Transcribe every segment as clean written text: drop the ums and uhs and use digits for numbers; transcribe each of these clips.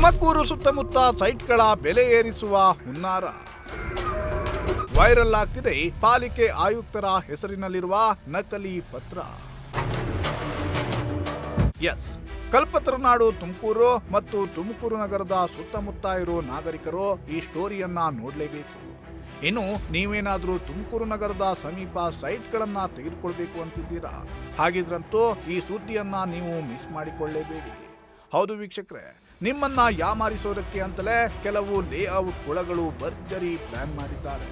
ತುಮಕೂರು ಸುತ್ತಮುತ್ತ ಸೈಟ್ಗಳ ಬೆಲೆ ಏರಿಸುವ ಹುನ್ನಾರ. ವೈರಲ್ ಆಗ್ತಿದೆ ಪಾಲಿಕೆ ಆಯುಕ್ತರ ಹೆಸರಿನಲ್ಲಿರುವ ನಕಲಿ ಪತ್ರ. ಎಸ್, ಕಲ್ಪತರುನಾಡು ತುಮಕೂರು ಮತ್ತು ತುಮಕೂರು ನಗರದ ಸುತ್ತಮುತ್ತ ಇರೋ ನಾಗರಿಕರು ಈ ಸ್ಟೋರಿಯನ್ನ ನೋಡಲೇಬೇಕು. ಇನ್ನು ನೀವೇನಾದ್ರೂ ತುಮಕೂರು ನಗರದ ಸಮೀಪ ಸೈಟ್ಗಳನ್ನ ತೆಗೆದುಕೊಳ್ಬೇಕು ಅಂತಿದ್ದೀರಾ, ಹಾಗಿದ್ರಂತೂ ಈ ಸುದ್ದಿಯನ್ನ ನೀವು ಮಿಸ್ ಮಾಡಿಕೊಳ್ಳಲೇಬೇಡಿ. ಹೌದು ವೀಕ್ಷಕರೇ, ನಿಮ್ಮನ್ನ ಯಾಮಾರಿಸೋದಕ್ಕೆ ಅಂತಲೇ ಕೆಲವು ಲೇಔಟ್ ಕುಳಗಳು ಭರ್ಜರಿ ಪ್ಲಾನ್ ಮಾಡಿದ್ದಾರೆ.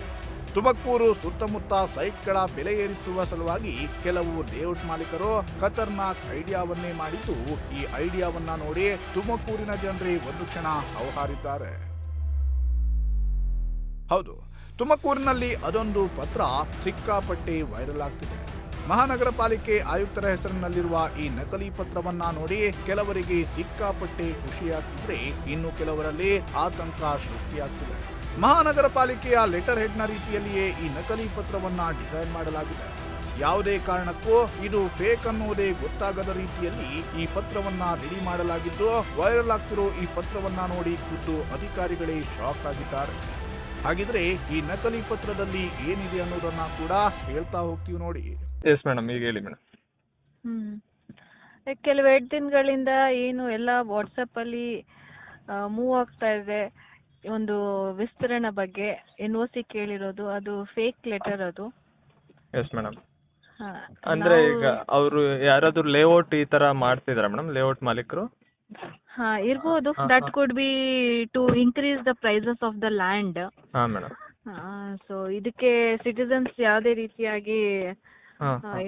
ತುಮಕೂರು ಸುತ್ತಮುತ್ತ ಸೈಟ್ಗಳ ಬೆಲೆ ಏರಿಸುವ ಸಲುವಾಗಿ ಕೆಲವು ಲೇಔಟ್ ಮಾಲೀಕರು ಖತರ್ನಾಕ್ ಐಡಿಯಾವನ್ನೇ ಮಾಡಿದ್ದು, ಈ ಐಡಿಯಾವನ್ನ ನೋಡಿ ತುಮಕೂರಿನ ಜನರೇ ಒಂದು ಕ್ಷಣ ಹೌಹಾರಿದ್ದಾರೆ. ಹೌದು, ತುಮಕೂರಿನಲ್ಲಿ ಅದೊಂದು ಪತ್ರ ಸಿಕ್ಕಾಪಟ್ಟೆ ವೈರಲ್ ಆಗ್ತಿದೆ. ಮಹಾನಗರ ಪಾಲಿಕೆ ಆಯುಕ್ತರ ಹೆಸರಿನಲ್ಲಿರುವ ಈ ನಕಲಿ ಪತ್ರವನ್ನ ನೋಡಿ ಕೆಲವರಿಗೆ ಸಿಕ್ಕಾಪಟ್ಟೆ ಖುಷಿಯಾಗ್ತಿದ್ರೆ, ಇನ್ನು ಕೆಲವರಲ್ಲಿ ಆತಂಕ ಸೃಷ್ಟಿಯಾಗ್ತಿದೆ. ಮಹಾನಗರ ಪಾಲಿಕೆಯ ಲೆಟರ್ ಹೆಡ್ನ ರೀತಿಯಲ್ಲಿಯೇ ಈ ನಕಲಿ ಪತ್ರವನ್ನ ಡಿಸೈನ್ ಮಾಡಲಾಗಿದೆ. ಯಾವುದೇ ಕಾರಣಕ್ಕೂ ಇದು ಫೇಕ್ ಅನ್ನೋದೇ ಗೊತ್ತಾಗದ ರೀತಿಯಲ್ಲಿ ಈ ಪತ್ರವನ್ನ ರೆಡಿ ಮಾಡಲಾಗಿದ್ದು, ವೈರಲ್ ಆಗ್ತಿರೋ ಈ ಪತ್ರವನ್ನ ನೋಡಿ ಖುದ್ದು ಅಧಿಕಾರಿಗಳೇ ಶಾಕ್ ಆಗಿದ್ದಾರೆ. ಹಾಗಿದ್ರೆ ಈ ನಕಲಿ ಪತ್ರದಲ್ಲಿ ಏನಿದೆ ಅನ್ನೋದನ್ನ ಕೂಡ ಹೇಳ್ತಾ ಹೋಗ್ತೀವಿ ನೋಡಿ. ಎಸ್ ಮೇಡಮ್, ಈಗ ಹೇಳಿ ಮೇಡಮ್. ಕೆಲವೆರಡು ದಿನಗಳಿಂದ ಏನು ಎಲ್ಲ ವಾಟ್ಸಪ್ಪಲ್ಲಿ ಮೂವ್ ಆಗ್ತಾ ಇದೆ, ಒಂದು ವಿಸ್ತರಣೆ ಬಗ್ಗೆ NOC ಕೇಳಿರೋದು, ಅದು ಫೇಕ್ ಲೆಟರ್ ಅದು. Yes madam. ಅಂದ್ರೆ ಈಗ ಅವರು ಯಾರಾದ್ರೂ ಲೇಔಟ್ ಈ ತರ ಮಾಡ್ತಿದಾರ ಮೇಡಮ್, ಲೇಔಟ್ ಮಾಲೀಕರು? ಇರ್ಬೋದು. That could be to increase the prices of the land. ಹಾ ಮೇಡಮ್. ಸೊ ಇದಕ್ಕೆ ಸಿಟಿಸನ್ಸ್ ಯಾವುದೇ ರೀತಿಯಾಗಿ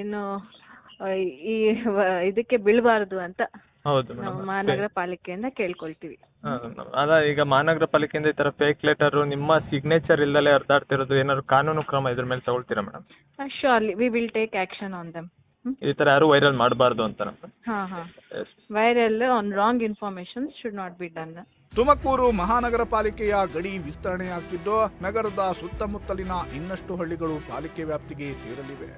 ಏನು ಈ ಇದಕ್ಕೆ ಬೀಳಬಾರದು ಅಂತ ಹೌದು ನಾವು ಮಹಾನಗರ ಪಾಲಿಕೆಯಿಂದ ಕೇಳ್ಕೊಳ್ತೀವಿ. ಅಲ್ಲ, ಈಗ ಮಹಾನಗರ ಪಾಲಿಕೆಯಿಂದ ಈ ತರ ಫೇಕ್ ಲೆಟರ್ ನಿಮ್ಮ ಸಿಗ್ನೇಚರ್ ಇಲ್ಲದೆ ಹರಿದಾಡ್ತಿರೋದು, ಏನಾದ್ರು ಕಾನೂನು ಕ್ರಮ ಇದ್ರ ಮೇಲೆ ತಗೊಳ್ತೀರಾ madam? Surely we will take action on them. ಈ ತರ ಯಾರು ವೈರಲ್ ಮಾಡಬಾರ್ದು ಅಂತ. Viral on wrong information should not be done. Tumakuru ಮಹಾನಗರ ಪಾಲಿಕೆಯ ಗಡಿ ವಿಸ್ತರಣೆಯಾಗ್ತಿದ್ದು, ನಗರದ ಸುತ್ತಮುತ್ತಲಿನ ಇನ್ನಷ್ಟು ಹಳ್ಳಿಗಳು ಪಾಲಿಕೆ ವ್ಯಾಪ್ತಿಗೆ ಸೇರಲಿವೆ.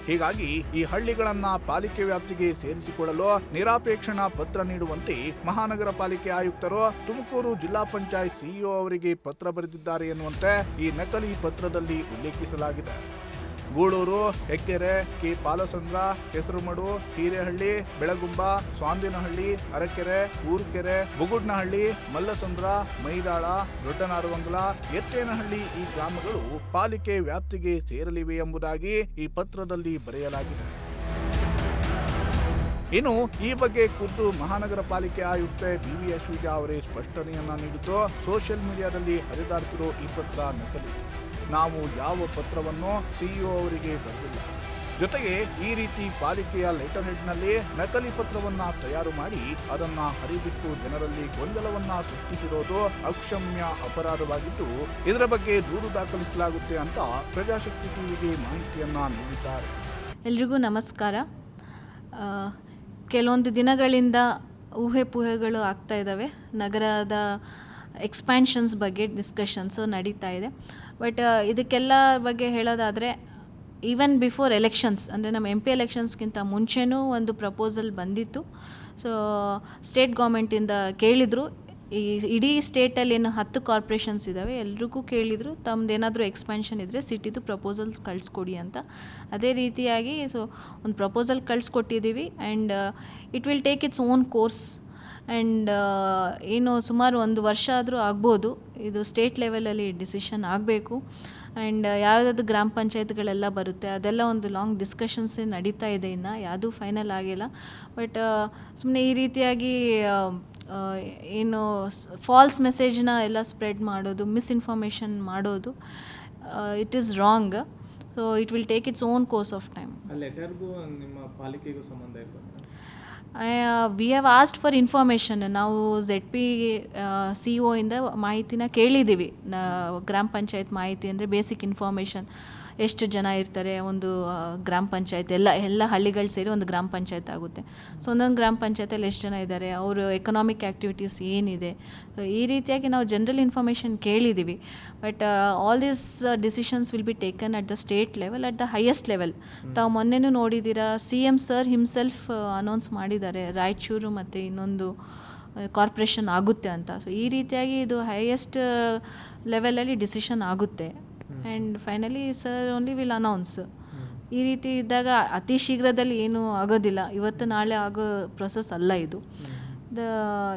ಹೀಗಾಗಿ ಈ ಹಳ್ಳಿಗಳನ್ನ ಪಾಲಿಕೆ ವ್ಯಾಪ್ತಿಗೆ ಸೇರಿಸಿಕೊಳ್ಳಲು ನಿರಾಪೇಕ್ಷಣಾ ಪತ್ರ ನೀಡುವಂತೆ ಮಹಾನಗರ ಪಾಲಿಕೆ ಆಯುಕ್ತರು ತುಮಕೂರು ಜಿಲ್ಲಾ ಪಂಚಾಯತ್ CEO ಅವರಿಗೆ ಪತ್ರ ಬರೆದಿದ್ದಾರೆ ಎನ್ನುವಂತೆ ಈ ನಕಲಿ ಪತ್ರದಲ್ಲಿ ಉಲ್ಲೇಖಿಸಲಾಗಿದೆ. ಗೂಳೂರು, ಹೆಗ್ಗೆರೆ, ಕೆ ಪಾಲಸಂದ್ರ, ಕೆಸರುಮಡು, ಹಿರೇಹಳ್ಳಿ, ಬೆಳಗುಂಬ, ಸ್ವಾಂದಿನಹಳ್ಳಿ, ಅರಕೆರೆ, ಊರುಕೆರೆ, ಬುಗುಡ್ನಹಳ್ಳಿ, ಮಲ್ಲಸಂದ್ರ, ಮೈದಾಳ, ದೊಡ್ಡನಾರವಂಗಲ, ಎತ್ತೇನಹಳ್ಳಿ ಈ ಗ್ರಾಮಗಳು ಪಾಲಿಕೆ ವ್ಯಾಪ್ತಿಗೆ ಸೇರಲಿವೆ ಎಂಬುದಾಗಿ ಈ ಪತ್ರದಲ್ಲಿ ಬರೆಯಲಾಗಿದೆ. ಇನ್ನು ಈ ಬಗ್ಗೆ ಖುದ್ದು ಮಹಾನಗರ ಪಾಲಿಕೆ ಆಯುಕ್ತೆ BV ಅಶ್ವಿಜಾ ಅವರೇ ಸ್ಪಷ್ಟನೆಯನ್ನ ನೀಡಿದ್ದು, ಸೋಷಿಯಲ್ ಮೀಡಿಯಾದಲ್ಲಿ ಹರಿದಾಡ್ತಿರೋ ಈ ಪತ್ರ ನಕಲಿ. ನಾವು ಯಾವ ಪತ್ರವನ್ನು CEO ಅವರಿಗೆ ಬರೆದಿಲ್ಲ. ಜೊತೆಗೆ ಈ ರೀತಿ ಪಾಲಿಕೆಯ ಲೆಟರ್ ಹೆಡ್ನಲ್ಲಿ ನಕಲಿ ಪತ್ರವನ್ನ ತಯಾರು ಮಾಡಿ ಅದನ್ನ ಹರಿಬಿಟ್ಟು ಜನರಲ್ಲಿ ಗೊಂದಲವನ್ನ ಸೃಷ್ಟಿಸಿರೋದು ಅಕ್ಷಮ್ಯ ಅಪರಾಧವಾಗಿದ್ದು, ಇದರ ಬಗ್ಗೆ ದೂರು ದಾಖಲಿಸಲಾಗುತ್ತೆ ಅಂತ ಪ್ರಜಾಶಕ್ತಿ ಟಿವಿಗೆ ಮಾಹಿತಿಯನ್ನ ನೀಡಿದ್ದಾರೆ. ಎಲ್ರಿಗೂ ನಮಸ್ಕಾರ. ಕೆಲವೊಂದು ದಿನಗಳಿಂದ ಊಹೆಪೂಹೆಗಳು ಆಗ್ತಾ ಇದ್ದಾವೆ. ನಗರದ ಎಕ್ಸ್ಪ್ಯಾನ್ಷನ್ಸ್ ಬಗ್ಗೆ ಡಿಸ್ಕಷನ್ಸು ನಡೀತಾ ಇದೆ. ಬಟ್ ಇದಕ್ಕೆಲ್ಲ ಬಗ್ಗೆ ಹೇಳೋದಾದರೆ, ಈವನ್ ಬಿಫೋರ್ ಎಲೆಕ್ಷನ್ಸ್ ಅಂದರೆ ನಮ್ಮ MP ಎಲೆಕ್ಷನ್ಸ್ಗಿಂತ ಮುಂಚೆನೂ ಒಂದು ಪ್ರಪೋಸಲ್ ಬಂದಿತ್ತು. ಸೊ ಸ್ಟೇಟ್ ಗೌರ್ಮೆಂಟಿಂದ ಕೇಳಿದರು, ಈ ಇಡೀ ಸ್ಟೇಟಲ್ಲಿ ಏನು 10 ಕಾರ್ಪೊರೇಷನ್ಸ್ ಇದ್ದಾವೆ ಎಲ್ರಿಗೂ ಕೇಳಿದರು, ತಮ್ಮದೇನಾದರೂ ಎಕ್ಸ್ಪ್ಯಾನ್ಷನ್ ಇದ್ದರೆ ಸಿಟಿದು ಪ್ರಪೋಸಲ್ಸ್ ಕಳಿಸ್ಕೊಡಿ ಅಂತ. ಅದೇ ರೀತಿಯಾಗಿ ಸೊ ಒಂದು ಪ್ರಪೋಸಲ್ ಕಳಿಸ್ಕೊಟ್ಟಿದ್ದೀವಿ. And it will take its own course. And ಏನು ಸುಮಾರು 1 ವರ್ಷ ಆದರೂ ಆಗ್ಬೋದು. ಇದು ಸ್ಟೇಟ್ ಲೆವೆಲಲ್ಲಿ ಡಿಸಿಷನ್ ಆಗಬೇಕು. ಆ್ಯಂಡ್ ಯಾವುದಾದ್ರು ಗ್ರಾಮ ಪಂಚಾಯತ್ಗಳೆಲ್ಲ ಬರುತ್ತೆ, ಅದೆಲ್ಲ ಒಂದು ಲಾಂಗ್ ಡಿಸ್ಕಷನ್ಸೇ ನಡೀತಾ ಇದೆ. ಇನ್ನು ಯಾವುದೂ ಫೈನಲ್ ಆಗಿಲ್ಲ. ಬಟ್ ಸುಮ್ಮನೆ ಈ ರೀತಿಯಾಗಿ ಏನು ಫಾಲ್ಸ್ ಮೆಸೇಜ್ನ ಎಲ್ಲ ಸ್ಪ್ರೆಡ್ ಮಾಡೋದು, ಮಿಸ್ಇನ್ಫಾರ್ಮೇಷನ್ ಮಾಡೋದು, it is wrong. So it will take its own course of time. ಲೆಟರ್ಗೂ ನಿಮ್ಮ ಪಾಲಿಕೆಗೂ ಸಂಬಂಧ ಇಲ್ಲ? We have asked for information. ನಾವು ZP CEO ಇಂದ ಮಾಹಿತಿನ ಕೇಳಿದ್ದೀವಿ. ಗ್ರಾಮ ಪಂಚಾಯತ್ ಮಾಹಿತಿ ಅಂದರೆ ಬೇಸಿಕ್ ಇನ್ಫಾರ್ಮೇಷನ್, ಎಷ್ಟು ಜನ ಇರ್ತಾರೆ ಒಂದು ಗ್ರಾಮ ಪಂಚಾಯತ್, ಎಲ್ಲ ಹಳ್ಳಿಗಳು ಸೇರಿ ಒಂದು ಗ್ರಾಮ ಪಂಚಾಯತ್ ಆಗುತ್ತೆ. ಸೊ ಒಂದೊಂದು ಗ್ರಾಮ ಪಂಚಾಯತಲ್ಲಿ ಎಷ್ಟು ಜನ ಇದ್ದಾರೆ, ಅವರು ಎಕನಾಮಿಕ್ ಆ್ಯಕ್ಟಿವಿಟೀಸ್ ಏನಿದೆ, ಸೊ ಈ ರೀತಿಯಾಗಿ ನಾವು ಜನರಲ್ ಇನ್ಫಾರ್ಮೇಷನ್ ಕೇಳಿದ್ದೀವಿ. But all these decisions will be taken at the state level, at the highest level. ತಾವು ಮೊನ್ನೆನೂ ನೋಡಿದ್ದೀರಾ, CM ಸರ್ ಹಿಮ್ಸೆಲ್ಫ್ ಅನೌನ್ಸ್ ಮಾಡಿದ್ದಾರೆ ರಾಯಚೂರು ಮತ್ತು ಇನ್ನೊಂದು ಕಾರ್ಪೊರೇಷನ್ ಆಗುತ್ತೆ ಅಂತ. ಸೊ ಈ ರೀತಿಯಾಗಿ ಇದು ಹೈಯೆಸ್ಟ್ ಲೆವೆಲಲ್ಲಿ ಡಿಸಿಷನ್ ಆಗುತ್ತೆ and finally sir only will announce. ಈ ರೀತಿ ಇದ್ದಾಗ ಅತಿ ಶೀಘ್ರದಲ್ಲಿ ಏನೂ ಆಗೋದಿಲ್ಲ, ಇವತ್ತು ನಾಳೆ ಆಗೋ ಪ್ರೊಸೆಸ್ ಅಲ್ಲ ಇದು.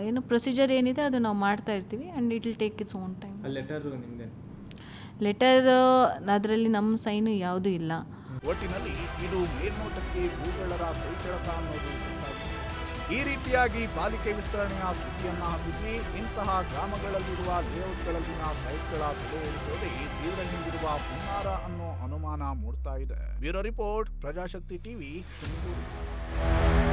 ಏನು ಪ್ರೊಸೀಜರ್ ಏನಿದೆ ಅದು ನಾವು ಮಾಡ್ತಾ ಇರ್ತೀವಿ and it will take its own time. Letter ಅದರಲ್ಲಿ ನಮ್ಮ ಸೈನು ಯಾವುದೂ ಇಲ್ಲ. ಒಟ್ಟಿನಲ್ಲಿ ಇದು ಮೇಲ್ನೋಟಕ್ಕೆ ಭೂಗಳರ ಕೈಚಳಕ ಅನ್ನೋದು ಗೊತ್ತಾಗಿದೆ. ಈ ರೀತಿಯಾಗಿ ಪಾಲಿಕೆ ವಿಸ್ತರಣೆಯ ಸುದ್ದಿಯನ್ನ ಹಬ್ಬಿಸಿ ಇಂತಹ ಗ್ರಾಮಗಳಲ್ಲಿರುವ ಲೇಔಟ್ಗಳಲ್ಲಿನ ಸೈಟ್ಗಳ ಬೆಲೆ ಇಳಿಸೋದೇ ಇದರ ಹಿಂದಿರುವ ಹುನ್ನಾರ ಅನ್ನೋ ಅನುಮಾನ ಮೂಡ್ತಾ ಇದೆ. Bureau report, Prajashakti TV, Tumakuru.